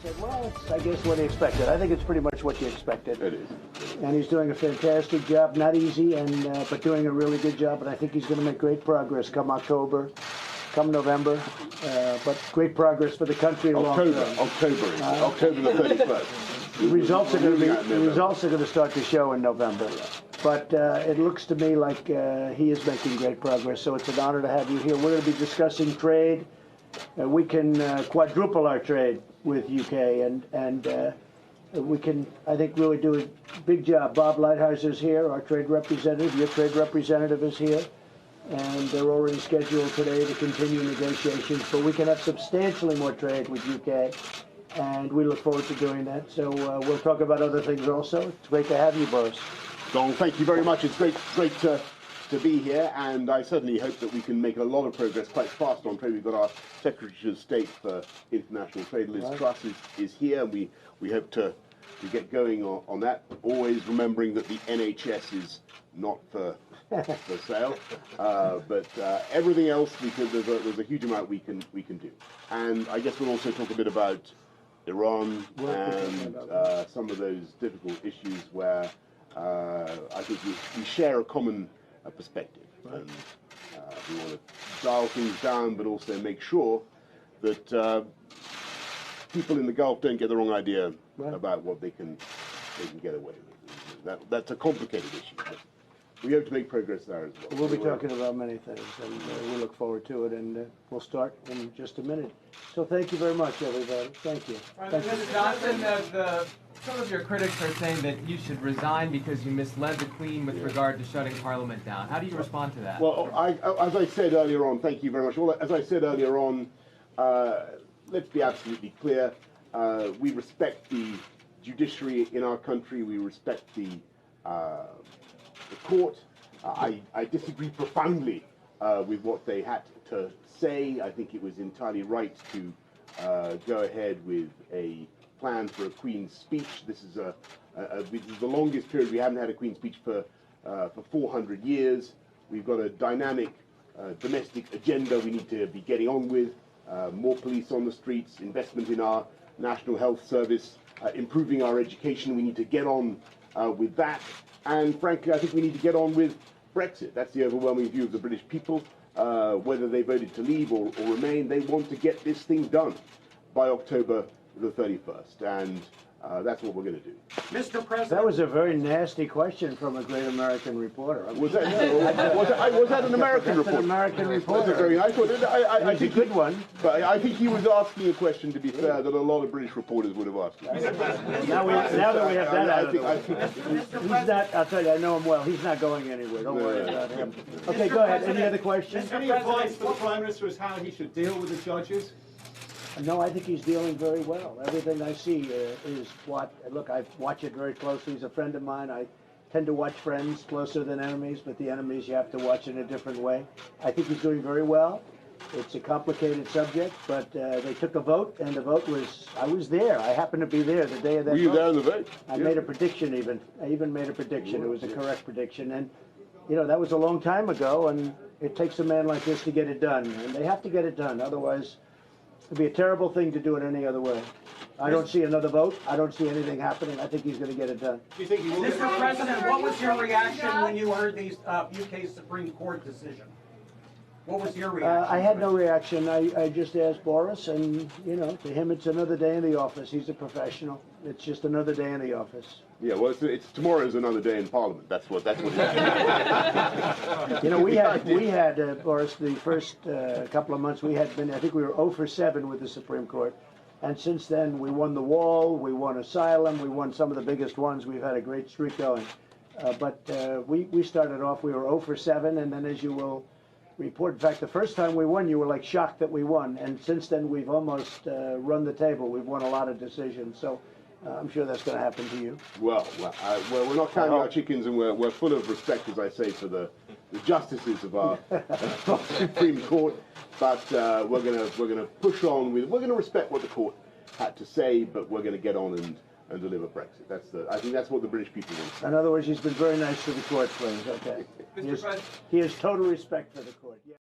said, well, it's, I guess, what he expected. I think it's pretty much what you expected. It is. And he's doing a fantastic job. Not easy, but doing a really good job. And I think he's going to make great progress come October, come November. But great progress for the country long term. October the 31st. Results are going to start to show in November. But it looks to me like he is making great progress. So it's an honor to have you here. We're going to be discussing trade. We can quadruple our trade with UK, and we can, I think, really do a big job. Bob Lighthizer is here, our trade representative. Your trade representative is here, and they're already scheduled today to continue negotiations. But we can have substantially more trade with UK, and we look forward to doing that. So we'll talk about other things also. It's great to have you, Boris. Don, thank you very much. It's great to be here, and I certainly hope that we can make a lot of progress quite fast on trade. We've got our Secretary of State for International Trade, Liz Truss, is here, and we hope to get going on that, always remembering that the NHS is not for sale, but everything else there's a huge amount we can do. And I guess we'll also talk a bit about Iran and some of those difficult issues where I think we share a common perspective, and we want to dial things down, but also make sure that people in the Gulf don't get the wrong idea about what they can get away with. That's a complicated issue, but we hope to make progress there as well. We'll be talking about many things, and we look forward to it, and we'll start in just a minute. So thank you very much, everybody. Thank you. Mr. Johnson, some of your critics are saying that you should resign because you misled the Queen with regard to shutting Parliament down. How do you respond to that? Well, as I said earlier on, thank you very much. Well, as I said earlier on, let's be absolutely clear. We respect the judiciary in our country. We respect the court. I disagree profoundly with what they had to say. I think it was entirely right to go ahead with a plan for a Queen's speech. This is the longest period we haven't had a Queen's speech for 400 years. We've got a dynamic domestic agenda we need to be getting on with. More police on the streets, investment in our National Health Service, improving our education. We need to get on with that. And frankly, I think we need to get on with Brexit. That's the overwhelming view of the British people. Whether they voted to leave or remain, they want to get this thing done by October the 31st, and that's what we're going to do. Mr. President, that was a very nasty question from a great American reporter. Was that an American reporter? An American reporter. Was it very nice? I think a good one. But I think he was asking a question, to be fair, that a lot of British reporters would have asked. Now that we have that out of the way. He's not, I'll tell you, I know him well. He's not going anywhere. Don't worry about him. Okay, go ahead. Any other questions? any advice for the Prime Minister as how he should deal with the judges? No, I think he's dealing very well. Everything I see is what, look, I watch it very closely. He's a friend of mine. I tend to watch friends closer than enemies, but the enemies you have to watch in a different way. I think he's doing very well. It's a complicated subject, but they took a vote, and the vote was, I was there. I happened to be there the day of that vote. Were you there in the vote? I made a prediction even. I even made a prediction. It was a correct prediction. And, you know, that was a long time ago, and it takes a man like this to get it done. And they have to get it done. Otherwise, it'd be a terrible thing to do it any other way. I don't see another vote. I don't see anything happening. I think he's going to get it done. Do you think he will? Mr. President, what was your reaction when you heard the UK Supreme Court decision? What was your reaction? I had no reaction. I just asked Boris, and, you know, to him it's another day in the office. He's a professional. It's just another day in the office. Yeah, well, it's tomorrow's another day in Parliament. That's what it is. You know, we had Boris, the first couple of months we had been, I think we were 0 for 7 with the Supreme Court. And since then, we won the wall, we won asylum, we won some of the biggest ones. We've had a great streak going. But we started off, we were 0 for 7, and then as you will report, in fact, the first time we won, you were like shocked that we won. And since then, we've almost run the table. We've won a lot of decisions. So I'm sure that's going to happen to you. Well, we're not counting our chickens, and we're full of respect, as I say, for the justices of our Supreme Court. But we're gonna push on with. We're going to respect what the court had to say, but we're going to get on and deliver Brexit. I think that's what the British people want. In other words, he's been very nice to the court, please. Okay. He has total respect for the court. Yeah.